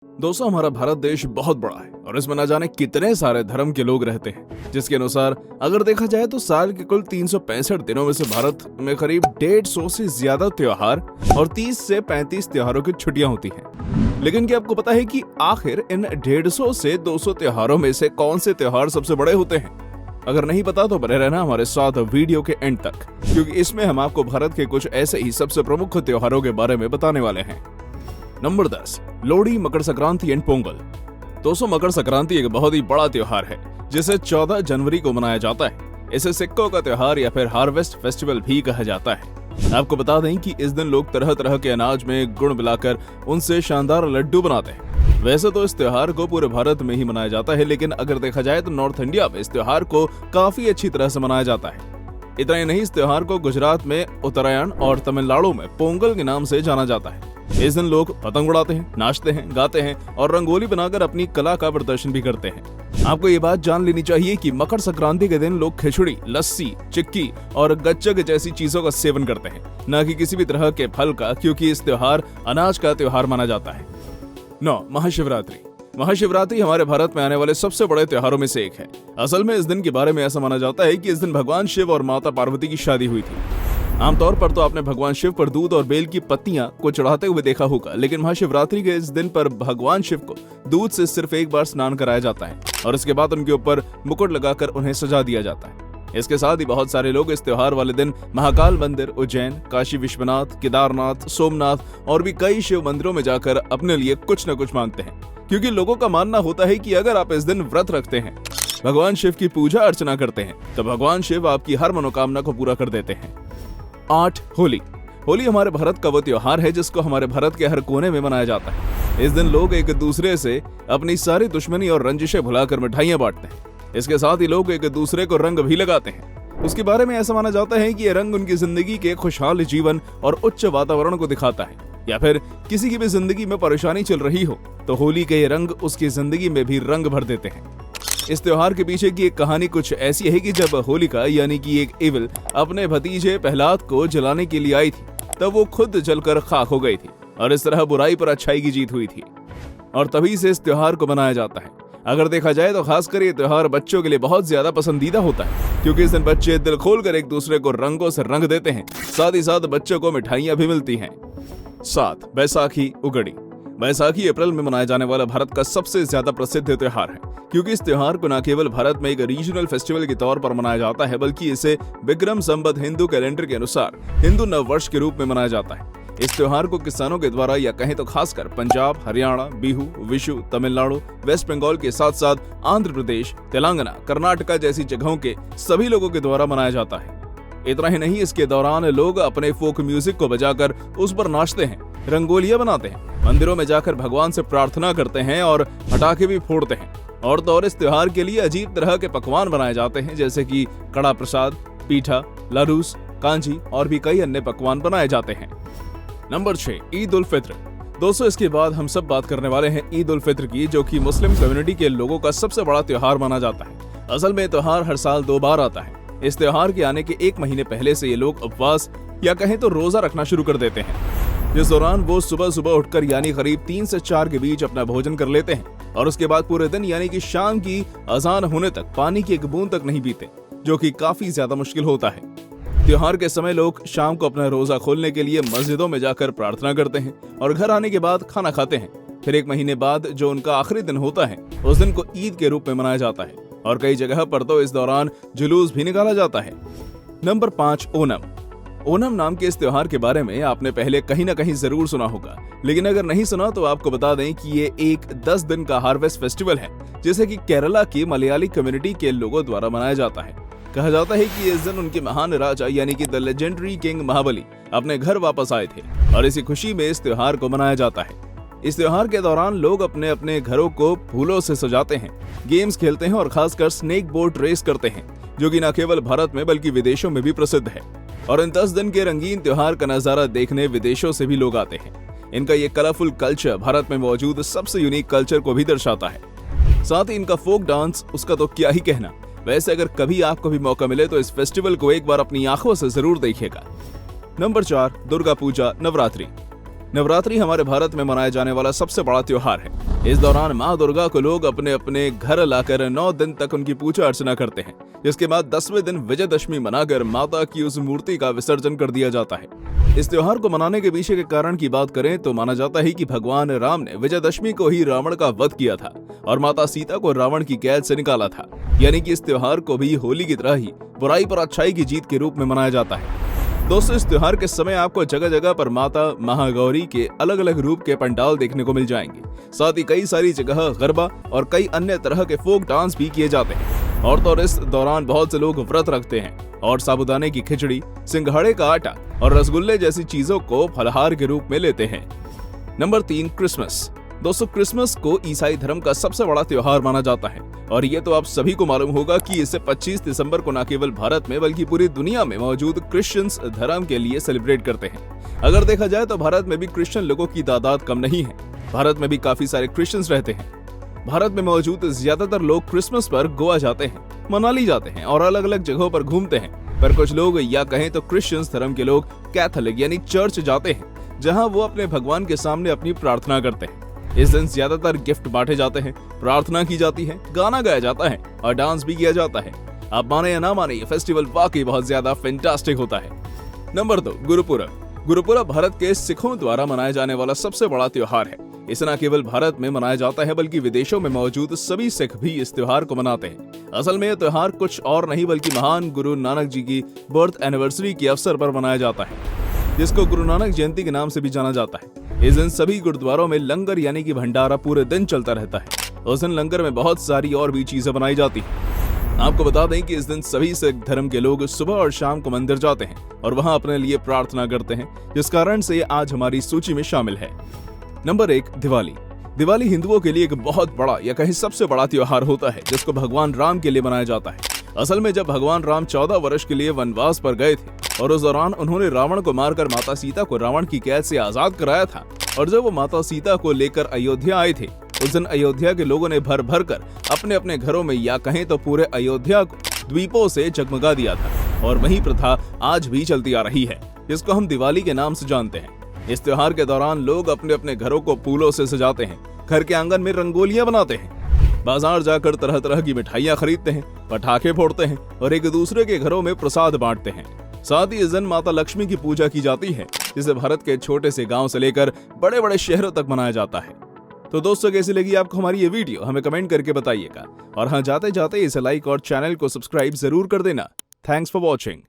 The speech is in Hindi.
दोस्तों, हमारा भारत देश बहुत बड़ा है और इसमें न जाने कितने सारे धर्म के लोग रहते हैं, जिसके अनुसार अगर देखा जाए तो साल के कुल 365 दिनों में से भारत में करीब 150 से ज्यादा त्योहार और 30 से 35 त्योहारों की छुट्टियां होती हैं। लेकिन क्या आपको पता है कि आखिर इन 150 से 200 त्योहारों में से कौन से त्योहार सबसे बड़े होते हैं? अगर नहीं पता तो बने रहना हमारे साथ वीडियो के एंड तक, क्योंकि इसमें हम आपको भारत के कुछ ऐसे ही सबसे प्रमुख त्योहारों के बारे में बताने वाले हैं। Number 10, Lohri, Makar Sankranti and Pongal. दोस्तों, मकर संक्रांति एक बहुत ही बड़ा त्योहार है जिसे 14 जनवरी को मनाया जाता है। इसे सिक्कों का त्योहार या फिर हार्वेस्ट फेस्टिवल भी कहा जाता है। आपको बता दें कि इस दिन लोग तरह तरह के अनाज में गुड़ मिलाकर उनसे शानदार लड्डू बनाते हैं। वैसे तो इस त्योहार को पूरे भारत में ही मनाया जाता है, लेकिन अगर देखा जाए तो नॉर्थ इंडिया में इस त्योहार को काफी अच्छी तरह से मनाया जाता है। इतना ही नहीं, इस त्योहार को गुजरात में उत्तरायण और तमिलनाडु में पोंगल के नाम से जाना जाता है। इस दिन लोग पतंग उड़ाते हैं, नाचते हैं, गाते हैं और रंगोली बनाकर अपनी कला का प्रदर्शन भी करते हैं। आपको ये बात जान लेनी चाहिए कि मकर संक्रांति के दिन लोग खिचड़ी, लस्सी, चिक्की और गच्चक जैसी चीजों का सेवन करते हैं, न कि किसी भी तरह के फल का, क्योंकि इस त्योहार अनाज का त्योहार माना जाता है। 9, महाशिवरात्रि। महाशिवरात्रि हमारे भारत में आने वाले सबसे बड़े त्योहारों में से एक है। असल में इस दिन के बारे में ऐसा माना जाता है कि इस दिन भगवान शिव और माता पार्वती की शादी हुई थी। आमतौर पर तो आपने भगवान शिव पर दूध और बेल की पत्तियां को चढ़ाते हुए देखा होगा, लेकिन महाशिवरात्रि के इस दिन पर भगवान शिव को दूध से सिर्फ एक बार स्नान कराया जाता है और इसके बाद उनके ऊपर मुकुट लगाकर उन्हें सजा दिया जाता है। इसके साथ ही बहुत सारे लोग इस त्योहार वाले दिन महाकाल मंदिर, उज्जैन, काशी विश्वनाथ, केदारनाथ, सोमनाथ और भी कई शिव मंदिरों में जाकर अपने लिए कुछ न कुछ मांगते हैं, क्योंकि लोगों का मानना होता है कि अगर आप इस दिन व्रत रखते हैं, भगवान शिव की पूजा अर्चना करते हैं, तो भगवान शिव आपकी हर मनोकामना को पूरा कर देते हैं। 8, होली। होली हमारे भारत का वो त्योहार है जिसको हमारे भारत के हर कोने में मनाया जाता है। इस दिन लोग एक दूसरे से अपनी सारी दुश्मनी और रंजिशें भुलाकर मिठाइयां बांटते हैं। इसके साथ ही लोग एक दूसरे को रंग भी लगाते हैं। उसके बारे में ऐसा माना जाता है कि ये रंग उनकी जिंदगी के खुशहाल जीवन और उच्च वातावरण को दिखाता है, या फिर किसी की भी जिंदगी में परेशानी चल रही हो तो होली के ये रंग उसकी जिंदगी में भी रंग भर देते हैं। इस त्योहार के पीछे की एक कहानी कुछ ऐसी है कि जब होलिका यानी कि एक एविल अपने भतीजे प्रहलाद को जलाने के लिए आई थी, तब वो खुद जलकर खाक हो गई थी और इस तरह बुराई पर अच्छाई की जीत हुई थी, और तभी से इस त्योहार को मनाया जाता है। अगर देखा जाए तो खासकर ये त्योहार बच्चों के लिए बहुत ज्यादा पसंदीदा होता है, क्योंकि इस दिन बच्चे दिल खोलकर एक दूसरे को रंगों से रंग देते हैं। साथ ही साथ बच्चों को मिठाइयां भी मिलती हैं। 7, बैसाखी, उगड़ी। बैसाखी अप्रैल में मनाया जाने वाला भारत का सबसे ज्यादा प्रसिद्ध त्योहार है, क्योंकि इस त्योहार को न केवल भारत में एक रीजनल फेस्टिवल के तौर पर मनाया जाता है, बल्कि इसे विक्रम संवत हिंदू कैलेंडर के अनुसार हिंदू नववर्ष के रूप में मनाया जाता है। इस त्योहार को किसानों के द्वारा, या कहें तो खासकर पंजाब, हरियाणा, बिहू, विशु, तमिलनाडु, वेस्ट बंगाल के साथ साथ आंध्र प्रदेश, तेलंगाना, कर्नाटका जैसी जगहों के सभी लोगों के द्वारा मनाया जाता है। इतना ही नहीं, इसके दौरान लोग अपने फोक म्यूजिक को बजाकर उस पर नाचते हैं, रंगोलियां बनाते हैं, मंदिरों में जाकर भगवान से प्रार्थना करते हैं और पटाखे भी फोड़ते हैं। और तो और इस त्योहार के लिए अजीब तरह के पकवान बनाए जाते हैं, जैसे कि कड़ा प्रसाद, पीठा, लाडूस, कांजी और भी कई अन्य पकवान बनाए जाते हैं। नंबर 6, ईद उल फित्र। दोस्तों, इसके बाद हम सब बात करने वाले हैं ईद उल फित्र की, जो कि मुस्लिम कम्युनिटी के लोगों का सबसे बड़ा त्योहार माना जाता है। असल में त्योहार हर साल 2 बार आता है। इस त्योहार के आने के 1 महीने पहले से ये लोग उपवास या कहें तो रोजा रखना शुरू कर देते हैं, जिस दौरान वो सुबह सुबह उठकर यानी करीब 3 से 4 के बीच अपना भोजन कर लेते हैं और उसके बाद पूरे दिन यानी कि शाम की अजान होने तक पानी की एक बूंद तक नहीं पीते, जो कि काफी ज्यादा मुश्किल होता है। त्योहार के समय लोग शाम को अपना रोजा खोलने के लिए मस्जिदों में जाकर प्रार्थना करते हैं और घर आने के बाद खाना खाते हैं। फिर 1 महीने बाद जो उनका आखिरी दिन होता है, उस दिन को ईद के रूप में मनाया जाता है और कई जगह पर तो इस दौरान जुलूस भी निकाला जाता है। नंबर 5, ओणम। ओणम नाम के इस त्योहार के बारे में आपने पहले कहीं ना कहीं जरूर सुना होगा, लेकिन अगर नहीं सुना तो आपको बता दें कि ये एक 10 दिन का हार्वेस्ट फेस्टिवल है, जिसे कि केरला की मलयाली कम्युनिटी के लोगों द्वारा मनाया जाता है। कहा जाता है कि इस दिन उनके महान राजा यानी कि द लेजेंडरी किंग महाबली अपने घर वापस आए थे और इसी खुशी में इस त्योहार को मनाया जाता है। इस त्योहार के दौरान लोग अपने अपने घरों को फूलों से सजाते हैं, गेम्स खेलते हैं और खासकर स्नेक बोट रेस करते हैं, जो कि न केवल भारत में बल्कि विदेशों में भी प्रसिद्ध है। और इन 10 दिन के रंगीन त्योहार का नजारा देखने विदेशों से भी लोग आते हैं। इनका ये कलरफुल कल्चर भारत में मौजूद सबसे यूनिक कल्चर को भी दर्शाता है। साथ ही इनका फोक डांस, उसका तो क्या ही कहना। वैसे अगर कभी आपको भी मौका मिले तो इस फेस्टिवल को एक बार अपनी आंखों से जरूर देखिएगा। नंबर 4, दुर्गा पूजा, नवरात्रि। नवरात्रि हमारे भारत में मनाया जाने वाला सबसे बड़ा त्योहार है। इस दौरान माँ दुर्गा को लोग अपने अपने घर लाकर 9 दिन तक उनकी पूजा अर्चना करते हैं, जिसके बाद 10वें दिन विजयदशमी मनाकर माता की उस मूर्ति का विसर्जन कर दिया जाता है। इस त्योहार को मनाने के पीछे के कारण की बात करें तो माना जाता है कि भगवान राम ने विजयदशमी को ही रावण का वध किया था और माता सीता को रावण की कैद से निकाला था। यानी कि इस त्योहार को भी होली की तरह ही बुराई पर अच्छाई की जीत के रूप में मनाया जाता है। दोस्तों, इस त्योहार के समय आपको जगह जगह पर माता महागौरी के अलग अलग रूप के पंडाल देखने को मिल जाएंगे। साथ ही कई सारी जगह गरबा और कई अन्य तरह के फोक डांस भी किए जाते हैं। और तो इस दौरान बहुत से लोग व्रत रखते हैं और साबूदाने की खिचड़ी, सिंघाड़े का आटा और रसगुल्ले जैसी चीजों को फलहार के रूप में लेते हैं। Number 3, Christmas. दोस्तों, क्रिसमस को ईसाई धर्म का सबसे बड़ा त्योहार माना जाता है और ये तो आप सभी को मालूम होगा कि इसे 25 दिसंबर को न केवल भारत में बल्कि पूरी दुनिया में मौजूद क्रिश्चियंस धर्म के लिए सेलिब्रेट करते हैं। अगर देखा जाए तो भारत में भी क्रिश्चियन लोगों की तादाद कम नहीं है। भारत में भी काफी सारे क्रिश्चियंस रहते हैं। भारत में मौजूद ज्यादातर लोग क्रिसमस पर गोवा जाते हैं, मनाली जाते हैं और अलग अलग जगहों पर घूमते हैं। पर कुछ लोग या कहें तो क्रिश्चियंस धर्म के लोग कैथोलिक यानी चर्च जाते हैं, जहां वो अपने भगवान के सामने अपनी प्रार्थना करते हैं। इस दिन ज्यादातर गिफ्ट बांटे जाते हैं, प्रार्थना की जाती है, गाना गाया जाता है और डांस भी किया जाता है। आप माने या ना माने, ये फेस्टिवल वाकई बहुत ज्यादा फैंटास्टिक होता है। नंबर 2, गुरुपुरब। गुरुपुरब भारत के सिखों द्वारा मनाया जाने वाला सबसे बड़ा त्योहार है। इसे न केवल भारत में मनाया जाता है बल्कि विदेशों में मौजूद सभी सिख भी इस त्योहार को मनाते हैं। असल में यह त्योहार कुछ और नहीं बल्कि महान गुरु नानक जी की बर्थ एनिवर्सरी के अवसर पर मनाया जाता है, जिसको गुरु नानक जयंती के नाम से भी जाना जाता है। इस दिन सभी गुरुद्वारों में लंगर यानी कि भंडारा पूरे दिन चलता रहता है। उस दिन लंगर में बहुत सारी और भी चीजें बनाई जाती हैं। आपको बता दें कि इस दिन सभी सिख धर्म के लोग सुबह और शाम को मंदिर जाते हैं और वहां अपने लिए प्रार्थना करते हैं, जिस कारण से ये आज हमारी सूची में शामिल है। नंबर 1, दिवाली। दिवाली हिंदुओं के लिए एक बहुत बड़ा या कहीं सबसे बड़ा त्योहार होता है, जिसको भगवान राम के लिए मनाया जाता है। असल में जब भगवान राम 14 वर्ष के लिए वनवास पर गए थे और उस दौरान उन्होंने रावण को मारकर माता सीता को रावण की कैद से आजाद कराया था, और जब वो माता सीता को लेकर अयोध्या आए थे, उस दिन अयोध्या के लोगों ने भर भर कर अपने अपने घरों में या कहें तो पूरे अयोध्या को द्वीपों से जगमगा दिया था। और वही प्रथा आज भी चलती आ रही है, जिसको हम दिवाली के नाम से जानते हैं। इस त्योहार के दौरान लोग अपने अपने घरों को फूलों से सजाते हैं, घर के आंगन में रंगोलियां बनाते हैं, बाजार जाकर तरह तरह की मिठाइयां खरीदते हैं, पटाखे फोड़ते हैं और एक दूसरे के घरों में प्रसाद बांटते हैं। साथ ही इस दिन माता लक्ष्मी की पूजा की जाती है, जिसे भारत के छोटे से गांव से लेकर बड़े बड़े शहरों तक मनाया जाता है। तो दोस्तों, कैसी लगी आपको हमारी ये वीडियो, हमें कमेंट करके बताइएगा। और हाँ, जाते जाते इसे लाइक और चैनल को सब्सक्राइब जरूर कर देना। Thanks for watching.